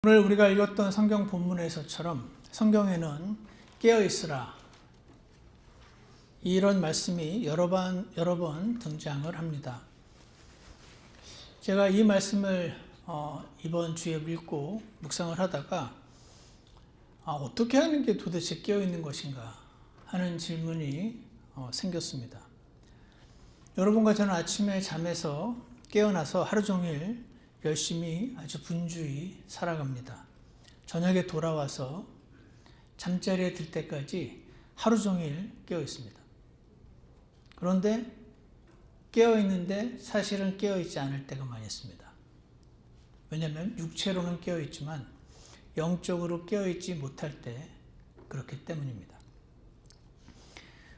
오늘 우리가 읽었던 성경 본문에서처럼 성경에는 깨어있으라 이런 말씀이 여러 번 등장을 합니다. 제가 이 말씀을 이번 주에 읽고 묵상을 하다가 어떻게 하는 게 도대체 깨어있는 것인가 하는 질문이 생겼습니다. 여러분과 저는 아침에 잠에서 깨어나서 하루 종일 열심히 아주 분주히 살아갑니다. 저녁에 돌아와서 잠자리에 들 때까지 하루 종일 깨어 있습니다. 그런데 깨어 있는데 사실은 깨어 있지 않을 때가 많이 있습니다. 왜냐하면 육체로는 깨어 있지만 영적으로 깨어 있지 못할 때 그렇기 때문입니다.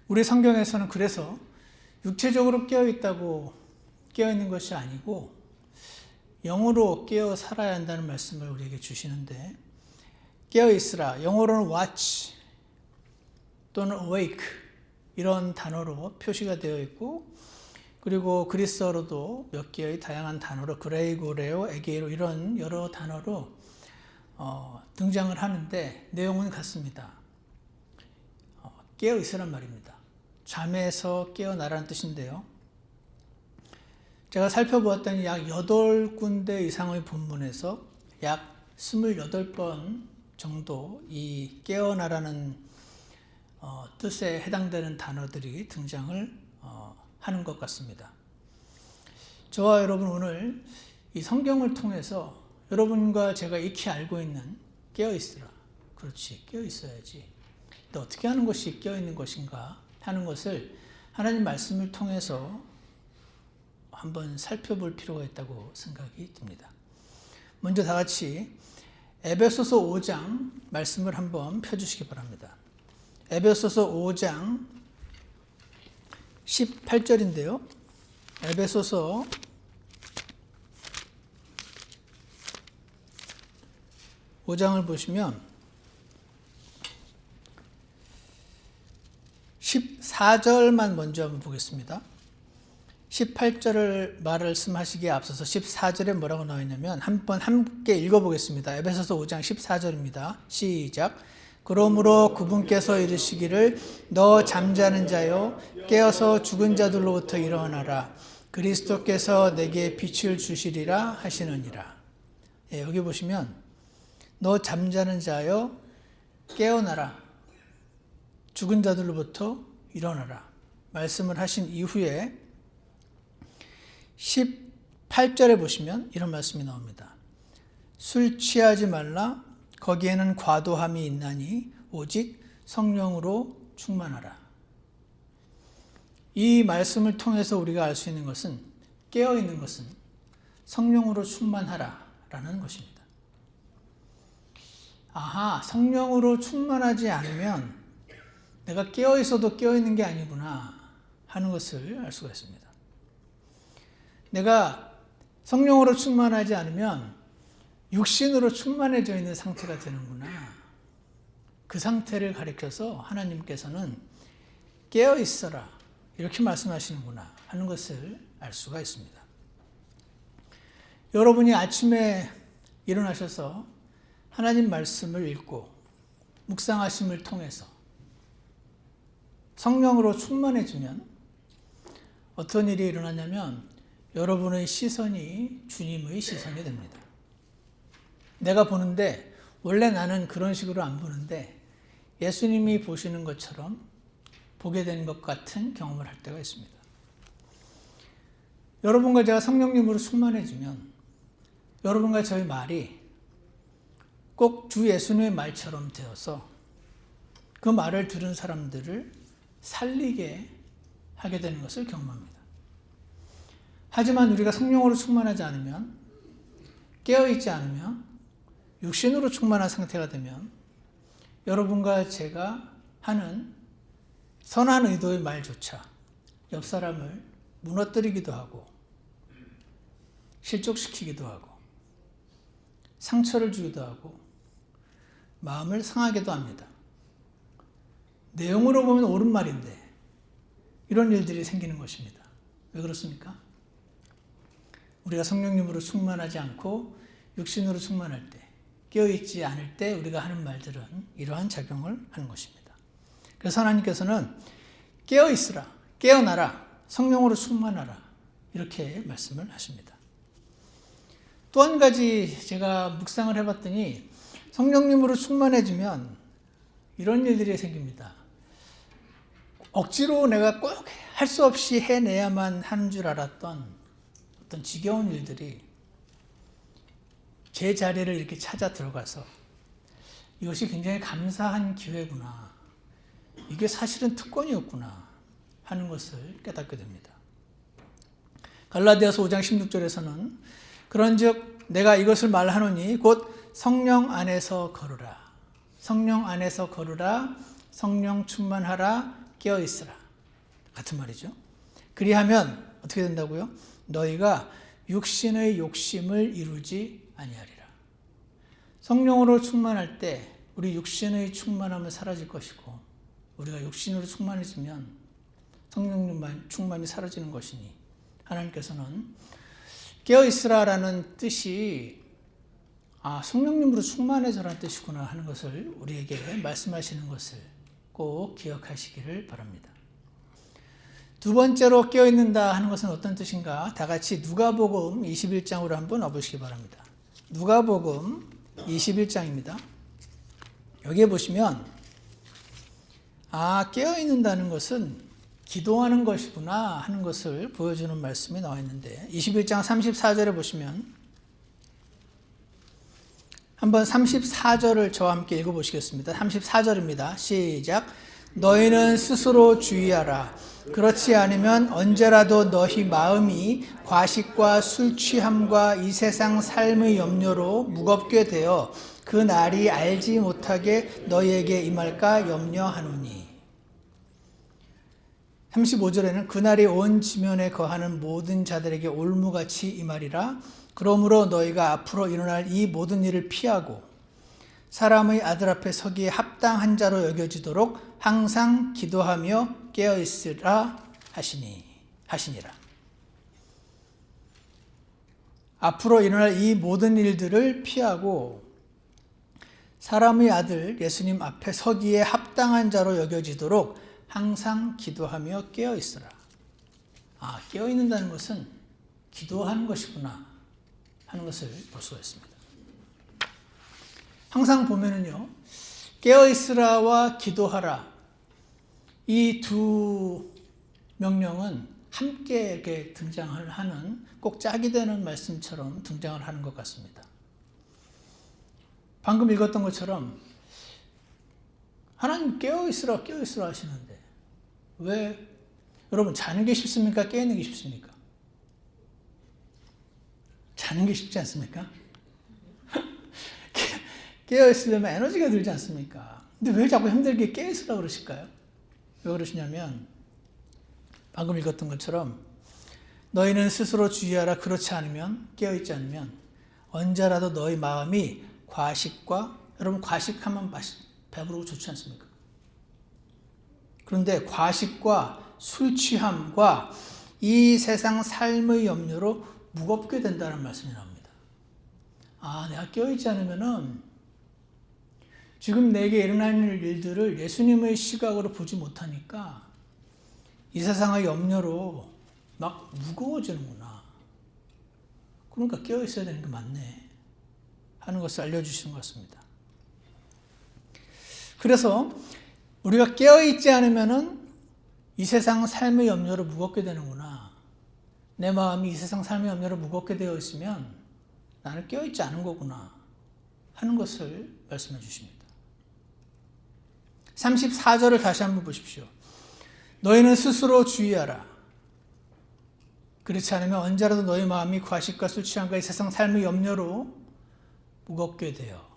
우리 성경에서는 그래서 육체적으로 깨어 있다고 깨어 있는 것이 아니고 영으로 깨어 살아야 한다는 말씀을 우리에게 주시는데, 깨어 있으라, 영어로는 watch 또는 awake 이런 단어로 표시가 되어 있고, 그리고 그리스어로도 몇 개의 다양한 단어로 그레이고레오, 에게이로 이런 여러 단어로 등장을 하는데 내용은 같습니다. 깨어 있으란 말입니다. 잠에서 깨어나라는 뜻인데요. 제가 살펴보았더니 약 8군데 이상의 본문에서 약 28번 정도 이 깨어나라는 뜻에 해당되는 단어들이 등장을 하는 것 같습니다. 저와 여러분 오늘 이 성경을 통해서 여러분과 제가 익히 알고 있는 깨어있으라, 그렇지, 깨어있어야지, 근데 어떻게 하는 것이 깨어있는 것인가 하는 것을 하나님 말씀을 통해서 한번 살펴볼 필요가 있다고 생각이 듭니다. 먼저 다 같이 에베소서 5장 말씀을 한번 펴주시기 바랍니다. 에베소서 5장 18절인데요. 에베소서 5장을 보시면 14절만 먼저 한번 보겠습니다. 18절을 말씀하시기에 앞서서 14절에 뭐라고 나와 있냐면 한번 함께 읽어보겠습니다. 에베소서 5장 14절입니다. 시작. 그러므로 그분께서 이르시기를 너 잠자는 자여 깨어서 죽은 자들로부터 일어나라. 그리스도께서 내게 빛을 주시리라 하시느니라. 여기 보시면 너 잠자는 자여 깨어나라. 죽은 자들로부터 일어나라. 말씀을 하신 이후에 18절에 보시면 이런 말씀이 나옵니다. 술 취하지 말라. 거기에는 과도함이 있나니 오직 성령으로 충만하라. 이 말씀을 통해서 우리가 알 수 있는 것은, 깨어있는 것은 성령으로 충만하라 라는 것입니다. 아하, 성령으로 충만하지 않으면 내가 깨어있어도 깨어있는 게 아니구나 하는 것을 알 수가 있습니다. 내가 성령으로 충만하지 않으면 육신으로 충만해져 있는 상태가 되는구나. 그 상태를 가리켜서 하나님께서는 깨어 있어라 이렇게 말씀하시는구나 하는 것을 알 수가 있습니다. 여러분이 아침에 일어나셔서 하나님 말씀을 읽고 묵상하심을 통해서 성령으로 충만해지면 어떤 일이 일어나냐면 여러분의 시선이 주님의 시선이 됩니다. 내가 보는데 원래 나는 그런 식으로 안 보는데 예수님이 보시는 것처럼 보게 되는 것 같은 경험을 할 때가 있습니다. 여러분과 제가 성령님으로 충만해지면 여러분과 저의 말이 꼭 주 예수님의 말처럼 되어서 그 말을 들은 사람들을 살리게 하게 되는 것을 경험합니다. 하지만 우리가 성령으로 충만하지 않으면, 깨어있지 않으면, 육신으로 충만한 상태가 되면 여러분과 제가 하는 선한 의도의 말조차 옆 사람을 무너뜨리기도 하고 실족시키기도 하고 상처를 주기도 하고 마음을 상하게도 합니다. 내용으로 보면 옳은 말인데 이런 일들이 생기는 것입니다. 왜 그렇습니까? 우리가 성령님으로 충만하지 않고 육신으로 충만할 때, 깨어있지 않을 때 우리가 하는 말들은 이러한 작용을 하는 것입니다. 그래서 하나님께서는 깨어있으라, 깨어나라, 성령으로 충만하라 이렇게 말씀을 하십니다. 또 한 가지 제가 묵상을 해봤더니 성령님으로 충만해지면 이런 일들이 생깁니다. 억지로 내가 꼭 할 수 없이 해내야만 하는 줄 알았던 어떤 지겨운 일들이 제 자리를 이렇게 찾아 들어가서 이것이 굉장히 감사한 기회구나. 이게 사실은 특권이었구나 하는 것을 깨닫게 됩니다. 갈라디아서 5장 16절에서는 그런즉 내가 이것을 말하노니 곧 성령 안에서 걸으라. 성령 안에서 걸으라. 성령 충만하라. 깨어있으라. 같은 말이죠. 그리하면 어떻게 된다고요? 너희가 육신의 욕심을 이루지 아니하리라. 성령으로 충만할 때 우리 육신의 충만함은 사라질 것이고 우리가 육신으로 충만해지면 성령 충만이 사라지는 것이니 하나님께서는 깨어있으라라는 뜻이 성령님으로 충만해져라는 뜻이구나 하는 것을 우리에게 말씀하시는 것을 꼭 기억하시기를 바랍니다. 두 번째로 깨어있는다 하는 것은 어떤 뜻인가? 다 같이 누가복음 21장으로 한번 와보시기 바랍니다. 누가복음 21장입니다. 여기에 보시면 깨어있는다는 것은 기도하는 것이구나 하는 것을 보여주는 말씀이 나와 있는데 21장 34절에 보시면 한번 34절을 저와 함께 읽어보시겠습니다. 34절입니다. 시작. 너희는 스스로 주의하라. 그렇지 않으면 언제라도 너희 마음이 과식과 술 취함과 이 세상 삶의 염려로 무겁게 되어 그 날이 알지 못하게 너희에게 임할까 염려하노니. 35절에는 그날이 온 지면에 거하는 모든 자들에게 올무같이 임하리라. 그러므로 너희가 앞으로 일어날 이 모든 일을 피하고 사람의 아들 앞에 서기에 합당한 자로 여겨지도록 항상 기도하며 깨어있으라 하시니라. 앞으로 일어날 이 모든 일들을 피하고 사람의 아들 예수님 앞에 서기에 합당한 자로 여겨지도록 항상 기도하며 깨어있으라. 깨어있는다는 것은 기도하는 것이구나 하는 것을 볼 수가 있습니다. 항상 보면은요, 깨어있으라와 기도하라 이 두 명령은 함께 이렇게 등장을 하는 꼭 짝이 되는 말씀처럼 등장을 하는 것 같습니다. 방금 읽었던 것처럼 하나님 깨어있으라 하시는데 왜 여러분 자는 게 쉽습니까? 깨어있는 게 쉽습니까? 자는 게 쉽지 않습니까? 깨어있으려면 에너지가 들지 않습니까? 근데 왜 자꾸 힘들게 깨어있으라고 그러실까요? 왜 그러시냐면 방금 읽었던 것처럼 너희는 스스로 주의하라. 그렇지 않으면 깨어있지 않으면 언제라도 너희 마음이 과식과 여러분 과식하면 배부르고 좋지 않습니까? 그런데 과식과 술 취함과 이 세상 삶의 염려로 무겁게 된다는 말씀이 나옵니다. 내가 깨어있지 않으면은 지금 내게 일어나는 일들을 예수님의 시각으로 보지 못하니까 이 세상의 염려로 막 무거워지는구나. 그러니까 깨어있어야 되는 게 맞네 하는 것을 알려주시는 것 같습니다. 그래서 우리가 깨어있지 않으면은 이 세상 삶의 염려로 무겁게 되는구나. 내 마음이 이 세상 삶의 염려로 무겁게 되어 있으면 나는 깨어있지 않은 거구나 하는 것을 말씀해 주십니다. 34절을 다시 한번 보십시오. 너희는 스스로 주의하라. 그렇지 않으면 언제라도 너희 마음이 과식과 술 취함과 이 세상 삶의 염려로 무겁게 되어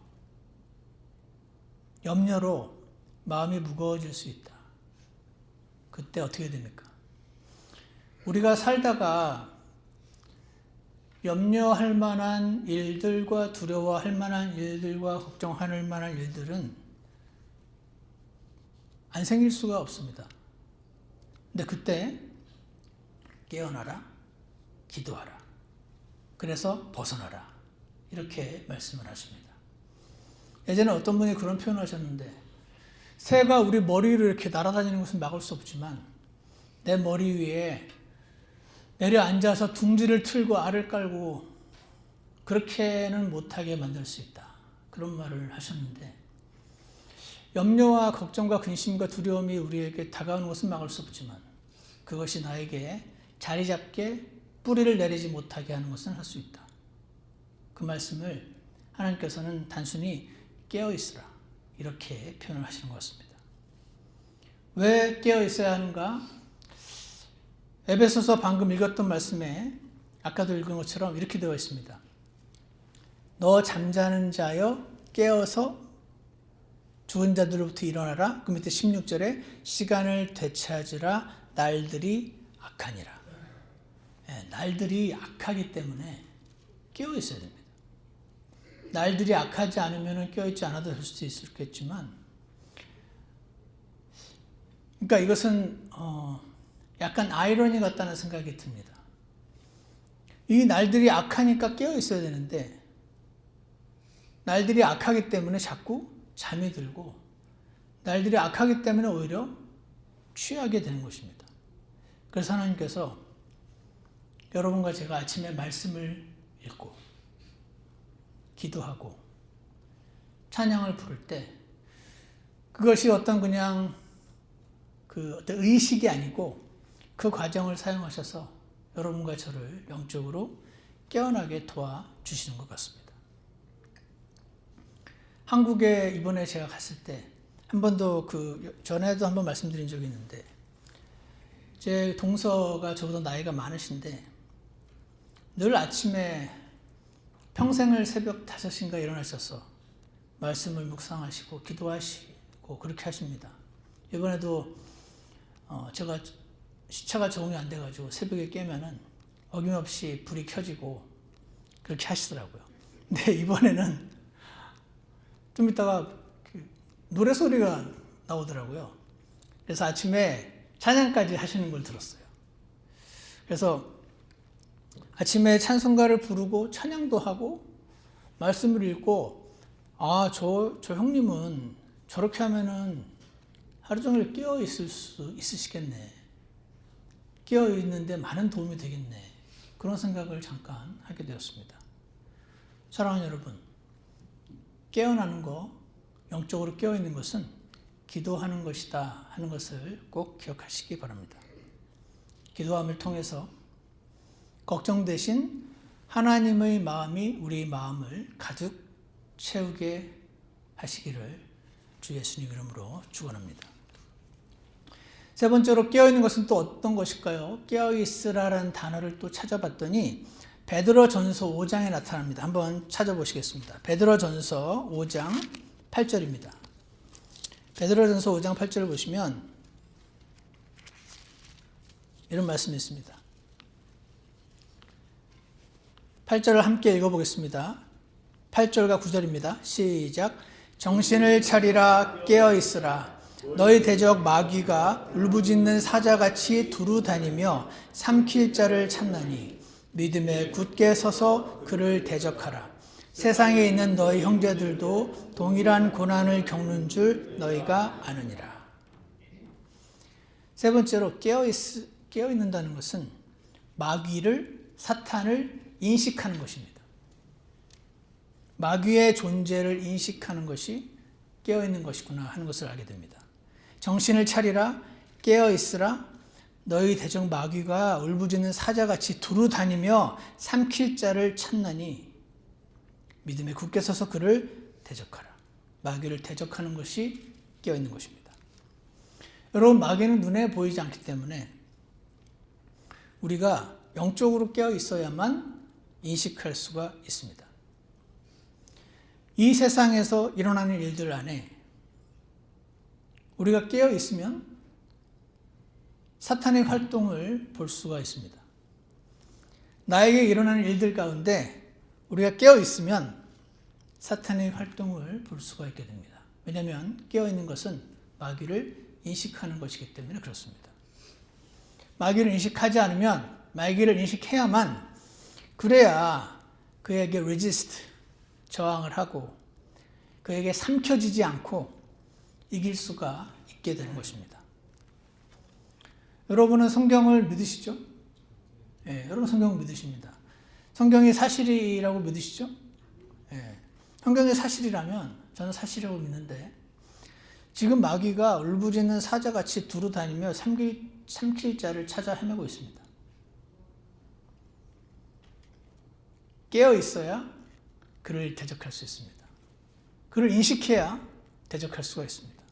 염려로 마음이 무거워질 수 있다. 그때 어떻게 됩니까? 우리가 살다가 염려할 만한 일들과 두려워할 만한 일들과 걱정할 만한 일들은 안 생길 수가 없습니다. 근데 그때 깨어나라, 기도하라. 그래서 벗어나라. 이렇게 말씀을 하십니다. 예전에 어떤 분이 그런 표현을 하셨는데, 새가 우리 머리 위로 이렇게 날아다니는 것은 막을 수 없지만 내 머리 위에 내려앉아서 둥지를 틀고 알을 깔고 그렇게는 못하게 만들 수 있다. 그런 말을 하셨는데, 염려와 걱정과 근심과 두려움이 우리에게 다가오는 것은 막을 수 없지만 그것이 나에게 자리 잡게 뿌리를 내리지 못하게 하는 것은 할 수 있다. 그 말씀을 하나님께서는 단순히 깨어 있으라 이렇게 표현을 하시는 것 같습니다. 왜 깨어 있어야 하는가? 에베소서 방금 읽었던 말씀에 아까도 읽은 것처럼 이렇게 되어 있습니다. 너 잠자는 자여 깨어서 죽은 자들로부터 일어나라. 그 밑에 16절에 시간을 되찾으라. 날들이 악하니라. 날들이 악하기 때문에 깨어 있어야 됩니다. 날들이 악하지 않으면 깨어 있지 않아도 될 수도 있겠지만, 그러니까 이것은 약간 아이러니 같다는 생각이 듭니다. 이 날들이 악하니까 깨어 있어야 되는데 날들이 악하기 때문에 자꾸 잠이 들고 날들이 악하기 때문에 오히려 취하게 되는 것입니다. 그래서 하나님께서 여러분과 제가 아침에 말씀을 읽고 기도하고 찬양을 부를 때 그것이 어떤 그냥 어떤 의식이 아니고 그 과정을 사용하셔서 여러분과 저를 영적으로 깨어나게 도와주시는 것 같습니다. 한국에 이번에 제가 갔을 때 한 번도 전에도 한번 말씀드린 적이 있는데, 제 동서가 저보다 나이가 많으신데 늘 아침에 평생을 새벽 5시인가 일어나셔서 말씀을 묵상하시고 기도하시고 그렇게 하십니다. 이번에도 제가 시차가 적응이 안 돼가지고 새벽에 깨면은 어김없이 불이 켜지고 그렇게 하시더라고요. 근데 이번에는 좀 이따가 노래 소리가 나오더라고요. 그래서 아침에 찬양까지 하시는 걸 들었어요. 그래서 아침에 찬송가를 부르고 찬양도 하고 말씀을 읽고, 저 형님은 저렇게 하면은 하루 종일 깨어 있을 수 있으시겠네. 깨어 있는데 많은 도움이 되겠네. 그런 생각을 잠깐 하게 되었습니다. 사랑하는 여러분, 깨어나는 거, 영적으로 깨어 있는 것은 기도하는 것이다 하는 것을 꼭 기억하시기 바랍니다. 기도함을 통해서 걱정 대신 하나님의 마음이 우리 마음을 가득 채우게 하시기를 주 예수님 이름으로 축원합니다. 세 번째로 깨어있는 것은 또 어떤 것일까요? 깨어있으라라는 단어를 또 찾아봤더니 베드로전서 5장에 나타납니다. 한번 찾아보시겠습니다. 베드로전서 5장 8절입니다. 베드로전서 5장 8절을 보시면 이런 말씀이 있습니다. 8절을 함께 읽어보겠습니다. 8절과 9절입니다. 시작. 정신을 차리라. 깨어있으라. 너희 대적 마귀가 울부짖는 사자같이 두루 다니며 삼킬 자를 찾나니 믿음에 굳게 서서 그를 대적하라. 세상에 있는 너희 형제들도 동일한 고난을 겪는 줄 너희가 아느니라. 세 번째로 깨어있는다는 것은 마귀를, 사탄을 인식하는 것입니다. 마귀의 존재를 인식하는 것이 깨어있는 것이구나 하는 것을 알게 됩니다. 정신을 차리라. 깨어있으라. 너희 대적 마귀가 울부짖는 사자같이 두루 다니며 삼킬 자를 찾나니 믿음에 굳게 서서 그를 대적하라. 마귀를 대적하는 것이 깨어있는 것입니다. 여러분, 마귀는 눈에 보이지 않기 때문에 우리가 영적으로 깨어있어야만 인식할 수가 있습니다. 이 세상에서 일어나는 일들 안에 우리가 깨어있으면 사탄의 활동을 볼 수가 있습니다. 나에게 일어나는 일들 가운데 우리가 깨어있으면 사탄의 활동을 볼 수가 있게 됩니다. 왜냐하면 깨어있는 것은 마귀를 인식하는 것이기 때문에 그렇습니다. 마귀를 인식하지 않으면, 마귀를 인식해야만 그래야 그에게 resist, 저항을 하고 그에게 삼켜지지 않고 이길 수가 있게 되는 것입니다. 여러분은 성경을 믿으시죠? 예, 여러분 성경을 믿으십니다. 성경이 사실이라고 믿으시죠? 예, 성경이 사실이라면 저는 사실이라고 믿는데 지금 마귀가 울부짖는 사자같이 두루 다니며 삼킬 자를 찾아 헤매고 있습니다. 깨어 있어야 그를 대적할 수 있습니다. 그를 인식해야 대적할 수가 있습니다.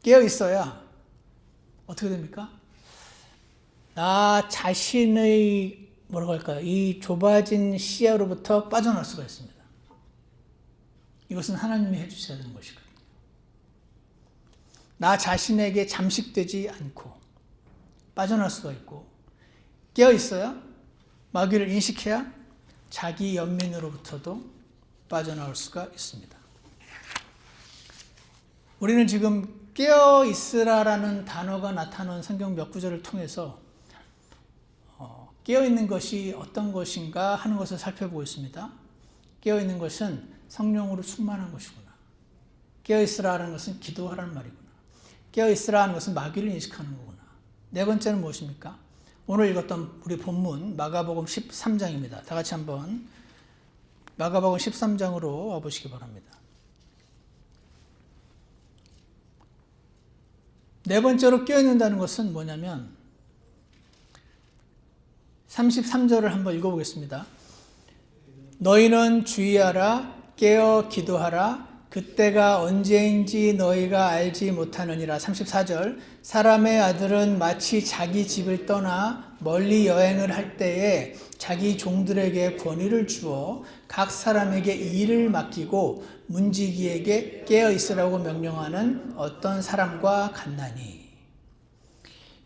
깨어 있어야 어떻게 됩니까? 나 자신의 뭐라고 할까요? 이 좁아진 시야로부터 빠져나올 수가 있습니다. 이것은 하나님이 해주셔야 되는 것이거든요. 나 자신에게 잠식되지 않고 빠져나올 수가 있고 깨어 있어야 마귀를 인식해야 자기 연민으로부터도 빠져나올 수가 있습니다. 우리는 지금 깨어 있으라라는 단어가 나타나는 성경 몇 구절을 통해서 깨어 있는 것이 어떤 것인가 하는 것을 살펴보고 있습니다. 깨어 있는 것은 성령으로 충만한 것이구나. 깨어 있으라는 것은 기도하라는 말이구나. 깨어 있으라는 것은 마귀를 인식하는 거구나. 네 번째는 무엇입니까? 오늘 읽었던 우리 본문 마가복음 13장입니다. 다 같이 한번 마가복음 13장으로 와보시기 바랍니다. 네 번째로 깨어있는다는 것은 뭐냐면 33절을 한번 읽어보겠습니다. 너희는 주의하라 깨어 기도하라 그때가 언제인지 너희가 알지 못하느니라. 34절 사람의 아들은 마치 자기 집을 떠나 멀리 여행을 할 때에 자기 종들에게 권위를 주어 각 사람에게 일을 맡기고 문지기에게 깨어 있으라고 명령하는 어떤 사람과 같나니.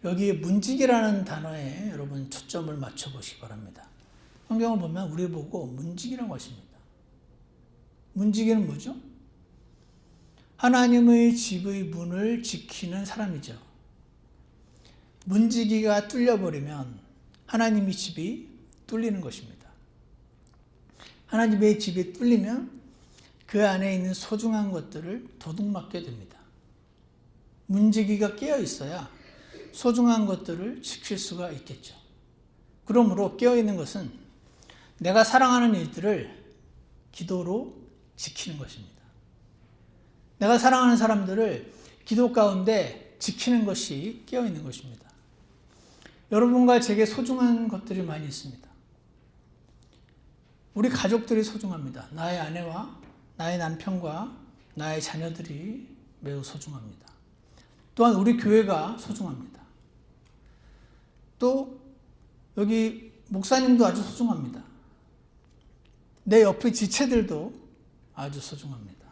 여기 문지기라는 단어에 여러분 초점을 맞춰 보시기 바랍니다. 성경을 보면 우리 보고 문지기라고 하십니다. 문지기는 뭐죠? 하나님의 집의 문을 지키는 사람이죠. 문지기가 뚫려버리면 하나님의 집이 뚫리는 것입니다. 하나님의 집이 뚫리면 그 안에 있는 소중한 것들을 도둑맞게 됩니다. 문지기가 깨어 있어야 소중한 것들을 지킬 수가 있겠죠. 그러므로 깨어 있는 것은 내가 사랑하는 일들을 기도로 지키는 것입니다. 내가 사랑하는 사람들을 기도 가운데 지키는 것이 깨어 있는 것입니다. 여러분과 제게 소중한 것들이 많이 있습니다. 우리 가족들이 소중합니다. 나의 아내와 나의 남편과 나의 자녀들이 매우 소중합니다. 또한 우리 교회가 소중합니다. 또 여기 목사님도 아주 소중합니다. 내 옆의 지체들도 아주 소중합니다.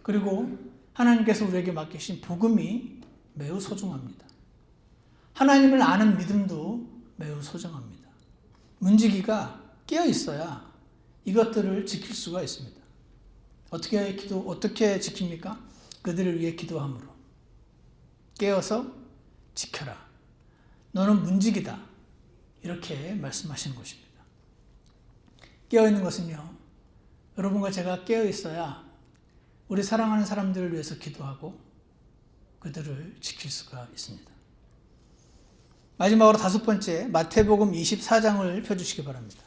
그리고 하나님께서 우리에게 맡기신 복음이 매우 소중합니다. 하나님을 아는 믿음도 매우 소중합니다. 문지기가 깨어 있어야 이것들을 지킬 수가 있습니다. 어떻게 지킵니까? 그들을 위해 기도함으로. 깨어서 지켜라. 너는 문지기다. 이렇게 말씀하시는 것입니다. 깨어있는 것은요, 여러분과 제가 깨어있어야 우리 사랑하는 사람들을 위해서 기도하고 그들을 지킬 수가 있습니다. 마지막으로 다섯 번째, 마태복음 24장을 펴주시기 바랍니다.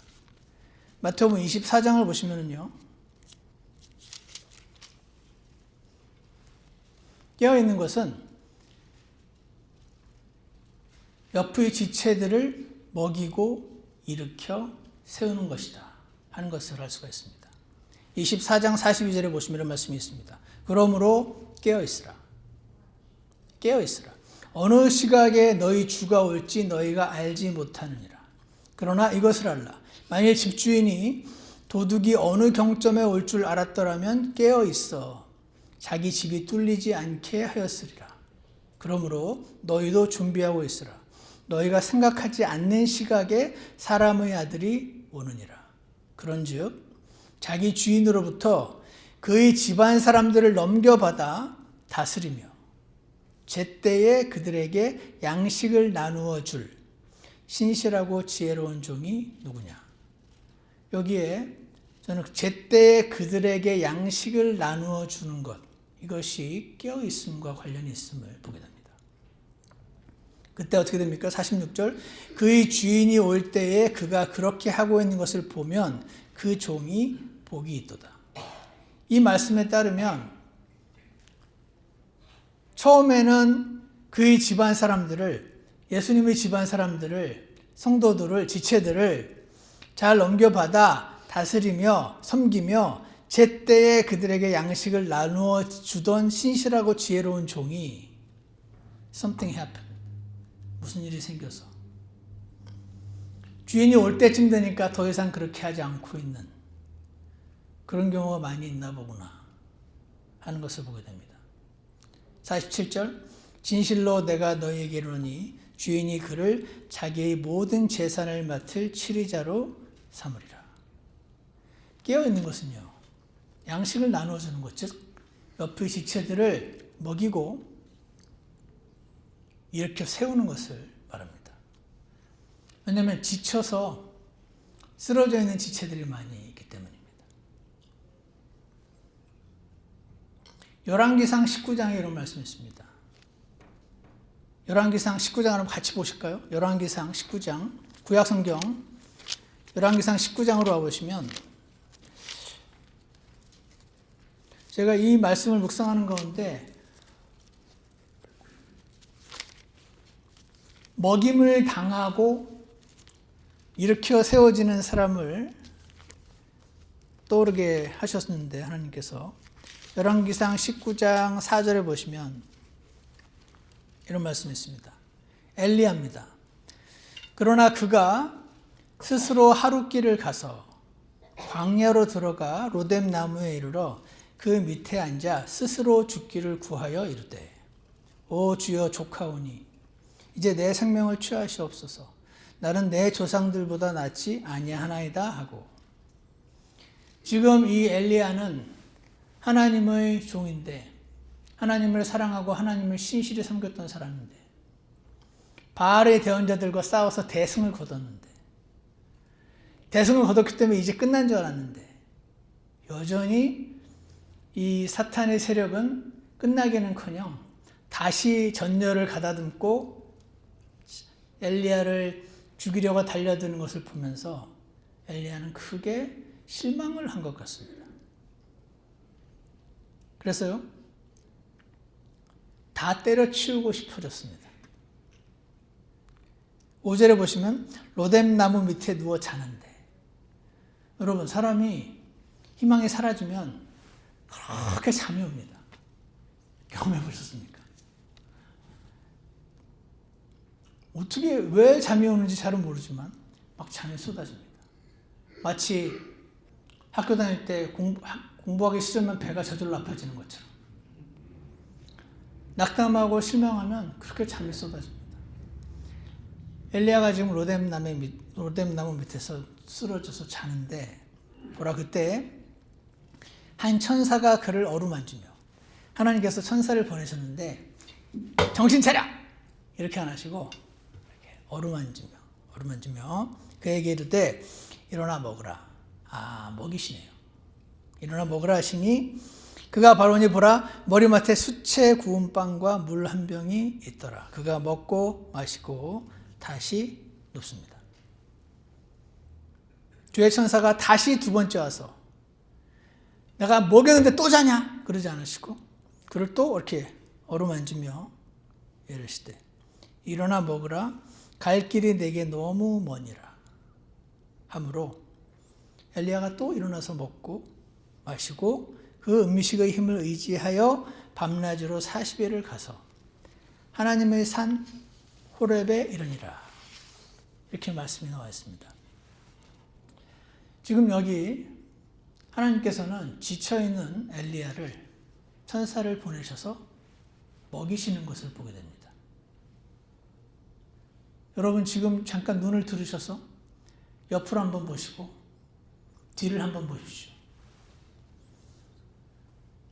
마태복음 24장을 보시면요, 깨어있는 것은 옆의 지체들을 먹이고 일으켜 세우는 것이다 하는 것을 알 수가 있습니다. 24장 42절에 보시면 이런 말씀이 있습니다. 그러므로 깨어있으라. 깨어있으라. 어느 시각에 너희 주가 올지 너희가 알지 못하느니라. 그러나 이것을 알라. 만일 집주인이 도둑이 어느 경점에 올 줄 알았더라면 깨어있어 자기 집이 뚫리지 않게 하였으리라. 그러므로 너희도 준비하고 있으라. 너희가 생각하지 않는 시각에 사람의 아들이 오느니라. 그런즉 자기 주인으로부터 그의 집안 사람들을 넘겨받아 다스리며 제때에 그들에게 양식을 나누어 줄 신실하고 지혜로운 종이 누구냐. 여기에 저는 제때 그들에게 양식을 나누어 주는 것, 이것이 깨어 있음과 관련이 있음을 보게 됩니다. 그때 어떻게 됩니까? 46절, 그의 주인이 올 때에 그가 그렇게 하고 있는 것을 보면 그 종이 복이 있도다. 이 말씀에 따르면 처음에는 그의 집안 사람들을, 예수님의 집안 사람들을, 성도들을, 지체들을 잘 넘겨받아 다스리며 섬기며 제때에 그들에게 양식을 나누어 주던 신실하고 지혜로운 종이 something happened. 무슨 일이 생겨서 주인이 올 때쯤 되니까 더 이상 그렇게 하지 않고 있는 그런 경우가 많이 있나 보구나 하는 것을 보게 됩니다. 47절, 진실로 내가 너희에게 이르노니 주인이 그를 자기의 모든 재산을 맡을 치리자로 삼으리라. 깨어있는 것은요, 양식을 나누어주는 것, 즉 옆의 지체들을 먹이고 일으켜 세우는 것을 말합니다. 왜냐하면 지쳐서 쓰러져 있는 지체들이 많이 있기 때문입니다. 열왕기상 19장에 이런 말씀이 있습니다. 열왕기상 19장을 한번 같이 보실까요? 열왕기상 19장, 구약성경 열왕기상 19장으로 와보시면 제가 이 말씀을 묵상하는 가운데 먹임을 당하고 일으켜 세워지는 사람을 떠오르게 하셨는데 하나님께서 열왕기상 19장 4절에 보시면 이런 말씀이 있습니다. 엘리야입니다. 그러나 그가 스스로 하룻길을 가서 광야로 들어가 로뎀 나무에 이르러 그 밑에 앉아 스스로 죽기를 구하여 이르되 오 주여 족하오니 이제 내 생명을 취하시옵소서. 나는 내 조상들보다 낫지 아니하나이다 하고. 지금 이 엘리야는 하나님의 종인데 하나님을 사랑하고 하나님을 신실히 섬겼던 사람인데 바알의 대언자들과 싸워서 대승을 거뒀는데 대승을 거뒀기 때문에 이제 끝난 줄 알았는데 여전히 이 사탄의 세력은 끝나기는커녕 다시 전열을 가다듬고 엘리야를 죽이려고 달려드는 것을 보면서 엘리야는 크게 실망을 한 것 같습니다. 그래서요, 다 때려치우고 싶어졌습니다. 5절에 보시면 로뎀 나무 밑에 누워 자는데, 여러분 사람이 희망이 사라지면 그렇게 잠이 옵니다. 경험해 보셨습니까? 어떻게 왜 잠이 오는지 잘은 모르지만 막 잠이 쏟아집니다. 마치 학교 다닐 때 공부하기 싫으면 배가 저절로 아파지는 것처럼 낙담하고 실망하면 그렇게 잠이 쏟아집니다. 엘리야가 지금 로뎀 나무 밑에서 쓰러져서 자는데 보라, 그때 한 천사가 그를 어루만지며, 하나님께서 천사를 보내셨는데 정신 차려! 이렇게 안 하시고 어루만지며 그에게 이르되 일어나 먹으라. 아, 먹이시네요. 일어나 먹으라 하시니 그가 바로 오니 보라, 머리맡에 수채 구운 빵과 물 한 병이 있더라. 그가 먹고 마시고 다시 눕습니다. 주의 천사가 다시 두 번째 와서 내가 먹였는데 또 자냐? 그러지 않으시고 그를 또 이렇게 어루만지며 이르시되 일어나 먹으라. 갈 길이 내게 너무 머니라 하므로 엘리야가 또 일어나서 먹고 마시고 그 음식의 힘을 의지하여 밤낮으로 40일을 가서 하나님의 산 호렙에 이르니라. 이렇게 말씀이 나와 있습니다. 지금 여기 하나님께서는 지쳐있는 엘리야를 천사를 보내셔서 먹이시는 것을 보게 됩니다. 여러분 지금 잠깐 눈을 들으셔서 옆으로 한번 보시고 뒤를 한번 보십시오.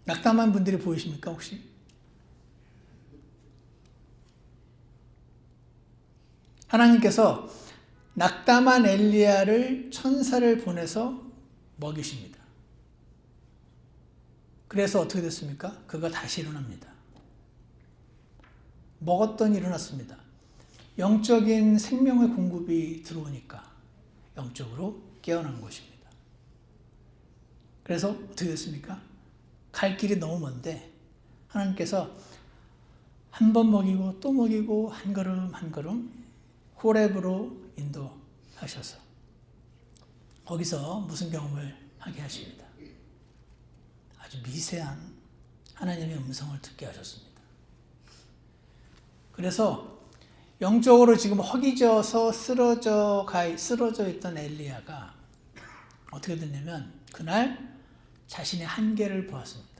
낙담한 분들이 보이십니까 혹시? 하나님께서 낙담한 엘리야를 천사를 보내서 먹이십니다. 그래서 어떻게 됐습니까? 그가 다시 일어납니다. 먹었더니 일어났습니다. 영적인 생명의 공급이 들어오니까 영적으로 깨어난 것입니다. 그래서 어떻게 됐습니까? 갈 길이 너무 먼데 하나님께서 한 번 먹이고 또 먹이고 한 걸음 한 걸음 호렙으로 인도하셔서 거기서 무슨 경험을 하게 하십니다. 아주 미세한 하나님의 음성을 듣게 하셨습니다. 그래서 영적으로 지금 허기져서 쓰러져 있던 엘리야가 어떻게 됐냐면 그날 자신의 한계를 보았습니다.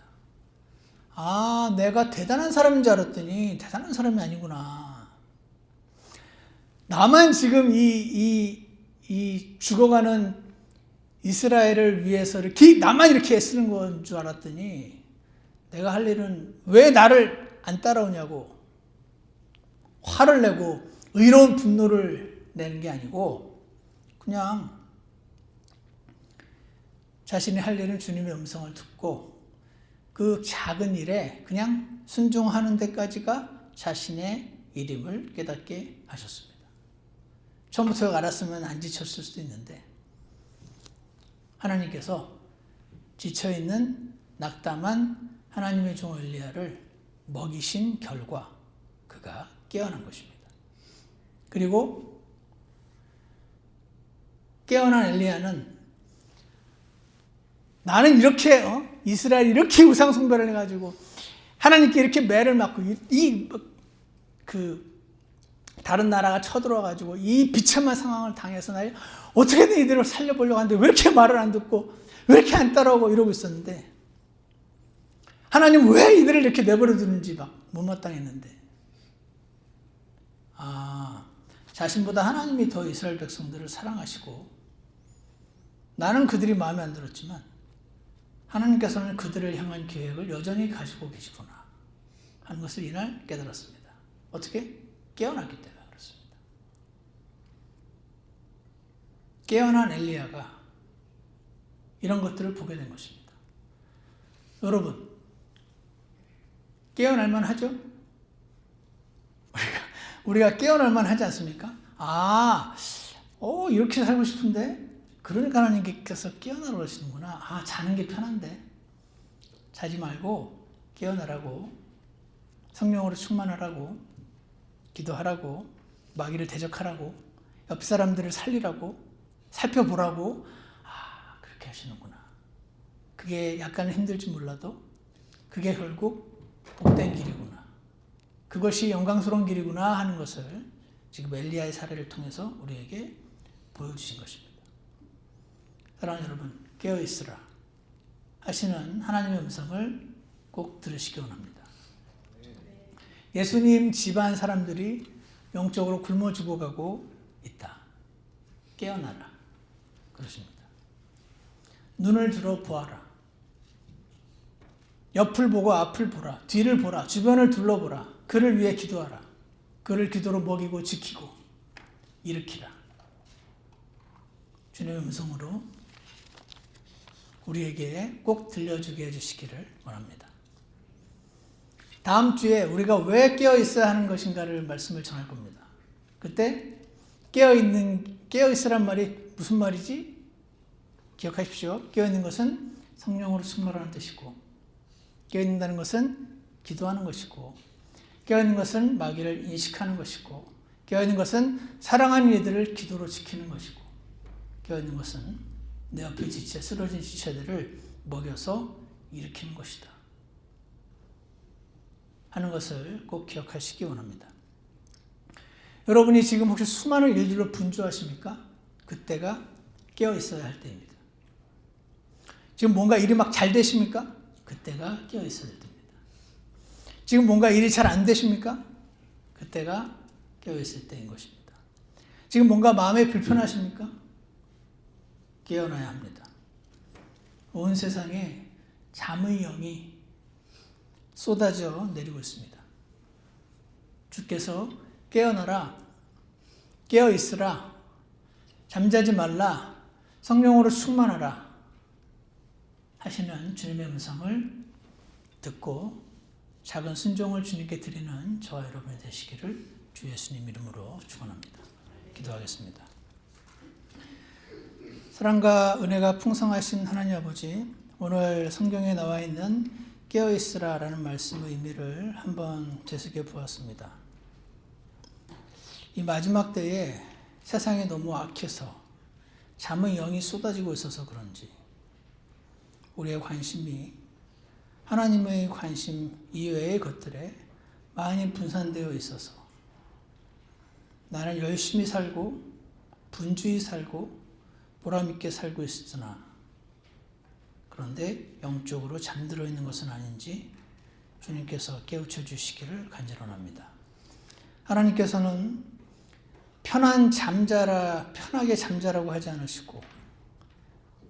아, 내가 대단한 사람인 줄 알았더니 대단한 사람이 아니구나. 나만 지금 이 죽어가는 이스라엘을 위해서 나만 이렇게 애쓰는 건 줄 알았더니 내가 할 일은 왜 나를 안 따라오냐고 화를 내고 의로운 분노를 내는 게 아니고 그냥 자신이 할 일은 주님의 음성을 듣고 그 작은 일에 그냥 순종하는 데까지가 자신의 일임을 깨닫게 하셨습니다. 처음부터 알았으면 안 지쳤을 수도 있는데 하나님께서 지쳐있는 낙담한 하나님의 종 엘리야를 먹이신 결과 그가 깨어난 것입니다. 그리고 깨어난 엘리야는 나는 이렇게 이스라엘이 이렇게 우상 숭배를 해가지고 하나님께 이렇게 매를 맞고 다른 나라가 쳐들어와가지고 이 비참한 상황을 당해서 나 어떻게든 이들을 살려보려고 하는데 왜 이렇게 말을 안 듣고 왜 이렇게 안 따라오고 이러고 있었는데 하나님 왜 이들을 이렇게 내버려 두는지 막 못마땅했는데 자신보다 하나님이 더 이스라엘 백성들을 사랑하시고 나는 그들이 마음에 안 들었지만 하나님께서는 그들을 향한 계획을 여전히 가지고 계시구나 하는 것을 이날 깨달았습니다. 어떻게? 깨어났기 때문에 그렇습니다. 깨어난 엘리야가 이런 것들을 보게 된 것입니다. 여러분, 깨어날 만하죠? 우리가 깨어날 만하지 않습니까? 이렇게 살고 싶은데 그러니까 하나님께서 깨어나라고 그러시는구나. 자는 게 편한데 자지 말고 깨어나라고 성령으로 충만하라고 기도하라고 마귀를 대적하라고 옆 사람들을 살리라고 살펴보라고 그렇게 하시는구나. 그게 약간 힘들지 몰라도 그게 결국 복된 길이구나. 그것이 영광스러운 길이구나 하는 것을 지금 엘리야의 사례를 통해서 우리에게 보여주신 것입니다. 사랑하는 여러분, 깨어있으라 하시는 하나님의 음성을 꼭 들으시기 원합니다. 예수님 집안 사람들이 영적으로 굶어 죽어가고 있다. 깨어나라. 그러십니다. 눈을 들어 보아라. 옆을 보고 앞을 보라. 뒤를 보라. 주변을 둘러보라. 그를 위해 기도하라. 그를 기도로 먹이고 지키고 일으키라. 주님의 음성으로 우리에게 꼭 들려주게 해주시기를 원합니다. 다음 주에 우리가 왜 깨어 있어야 하는 것인가를 말씀을 전할 겁니다. 그때 깨어 있으란 말이 무슨 말이지? 기억하십시오. 깨어 있는 것은 성령으로 충만하는 뜻이고, 깨어 있는다는 것은 기도하는 것이고, 깨어 있는 것은 마귀를 인식하는 것이고, 깨어 있는 것은 사랑하는 이들을 기도로 지키는 것이고, 깨어 있는 것은 내 옆에 쓰러진 지체들을 먹여서 일으키는 것이다 하는 것을 꼭 기억하시기 원합니다. 여러분이 지금 혹시 수많은 일들로 분주하십니까? 그때가 깨어 있어야 할 때입니다. 지금 뭔가 일이 막 잘 되십니까? 그때가 깨어 있어야 할 때입니다. 지금 뭔가 일이 잘 안 되십니까? 그때가 깨어 있을 때인 것입니다. 지금 뭔가 마음에 불편하십니까? 깨어나야 합니다. 온 세상에 잠의 영이 쏟아져 내리고 있습니다. 주께서 깨어나라, 깨어 있으라, 잠자지 말라, 성령으로 충만하라 하시는 주님의 음성을 듣고 작은 순종을 주님께 드리는 저와 여러분이 되시기를 주 예수님 이름으로 축원합니다. 기도하겠습니다. 사랑과 은혜가 풍성하신 하나님 아버지, 오늘 성경에 나와 있는 깨어있으라라는 말씀의 의미를 한번 되새겨 보았습니다. 이 마지막 때에 세상이 너무 악해서 잠의 영이 쏟아지고 있어서 그런지 우리의 관심이 하나님의 관심 이외의 것들에 많이 분산되어 있어서 나는 열심히 살고 분주히 살고 보람있게 살고 있으나 그런데 영적으로 잠들어 있는 것은 아닌지 주님께서 깨우쳐 주시기를 간절합니다. 하나님께서는 편하게 잠자라고 하지 않으시고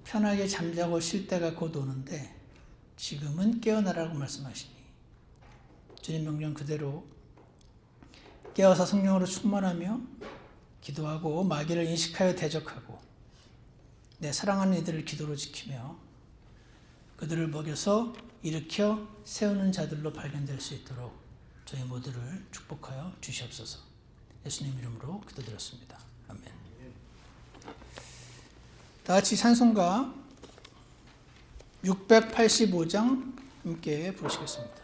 편하게 잠자고 쉴 때가 곧 오는데 지금은 깨어나라고 말씀하시니 주님 명령 그대로 깨어서 성령으로 충만하며 기도하고 마귀를 인식하여 대적하고 내 사랑하는 이들을 기도로 지키며 그들을 먹여서 일으켜 세우는 자들로 발견될 수 있도록 저희 모두를 축복하여 주시옵소서. 예수님 이름으로 기도드렸습니다. 아멘. 다 같이 찬송가 685장 함께 부르시겠습니다.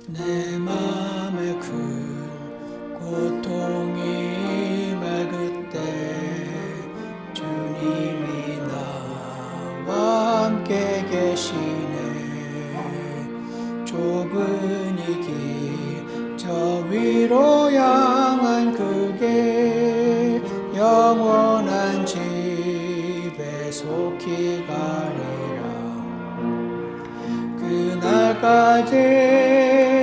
내 맘에 큰 고통이 맑을 때 주님이 나와 함께 계시네. 좁은 이 길 저 위로 향한 그게 영원한 집에 속히 가리라. 그날까지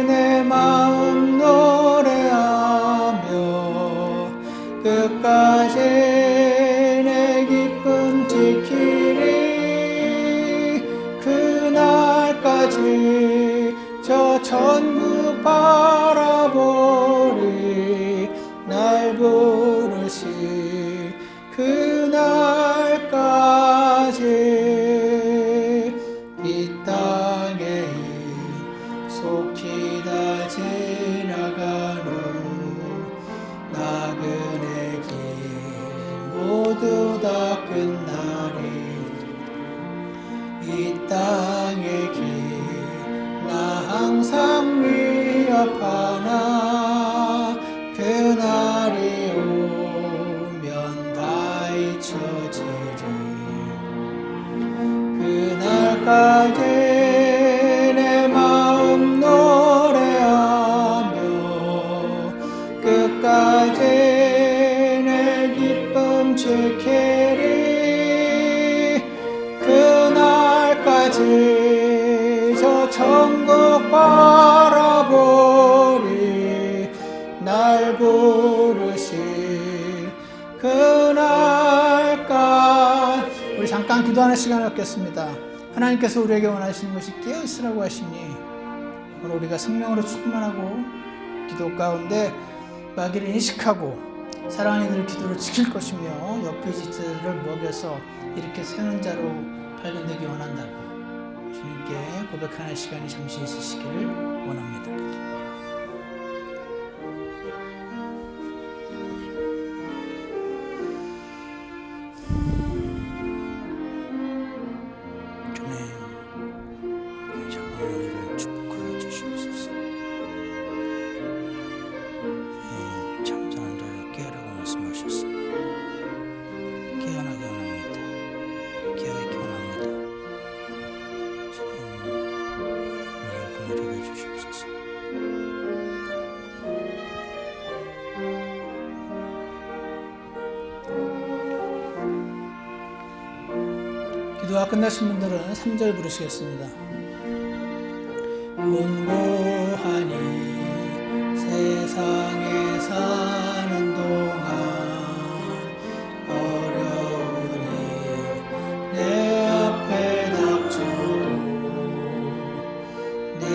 내 마음 노래하며 끝까지 내 기쁨 지키리. 그날까지 저 천국 바라보리. 날 부르실 그날까지 이 땅에 속히 다 지나가노. 나그네 길 모두 다 끝나리. 이 땅의 길 나 항상 위협하나. 그날이 오면 다 잊혀지리. 그날까지 내 마음 노래하며 끝까지 내 기쁨 지키리. 그날까지 저 천국 바라보리. 날 부르실 그날까지. 우리 잠깐 기도하는 시간을 갖겠습니다. 하나님께서 우리에게 원하시는 것이 깨어있으라고 하시니 오늘 우리가 성령으로 충만하고 기도 가운데 마귀를 인식하고 사랑하는 이들을 기도로 지킬 것이며 옆에 지들을 먹여서 이렇게 세우는 자로 발견되기 원한다고 주님께 고백하는 시간이 잠시 있으시기를 원합니다. 기도가 끝나신 분들은 3절 부르시겠습니다. 곤고하니 세상에 사는 동안 어려우니 내 앞에 닥쳐도 내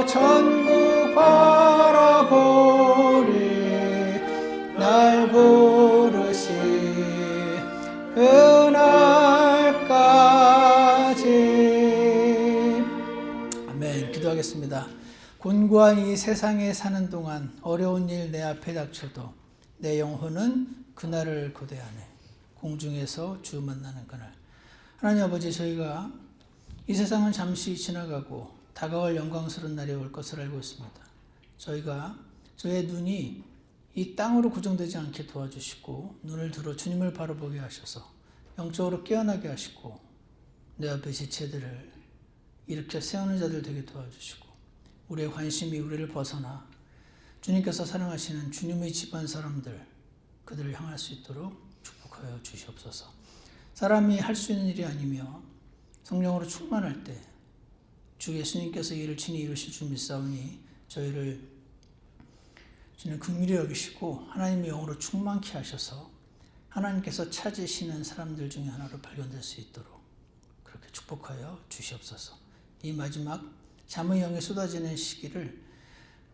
천국 바라보리 날 부르시 그날까지. 아멘. 기도하겠습니다. 곤고한 이 세상에 사는 동안 어려운 일 내 앞에 닥쳐도 내 영혼은 그날을 고대하네. 공중에서 주 만나는 그날. 하나님 아버지, 저희가 이 세상은 잠시 지나가고 다가올 영광스러운 날이 올 것을 알고 있습니다. 저희가 저의 눈이 이 땅으로 고정되지 않게 도와주시고 눈을 들어 주님을 바라보게 하셔서 영적으로 깨어나게 하시고 내 앞에 지체들을 일으켜 세우는 자들 되게 도와주시고 우리의 관심이 우리를 벗어나 주님께서 사랑하시는 주님의 집안 사람들 그들을 향할 수 있도록 축복하여 주시옵소서. 사람이 할 수 있는 일이 아니며 성령으로 충만할 때 주 예수님께서 이를 친히 이루실 줄 믿사오니 저희를 주님 긍휼히 여기시고 하나님의 영으로 충만케 하셔서 하나님께서 찾으시는 사람들 중에 하나로 발견될 수 있도록 그렇게 축복하여 주시옵소서. 이 마지막 잠의 영에 쏟아지는 시기를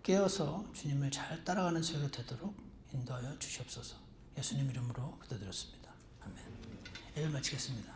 깨어서 주님을 잘 따라가는 저희가 되도록 인도하여 주시옵소서. 예수님 이름으로 기도드렸습니다. 아멘. 예배 마치겠습니다.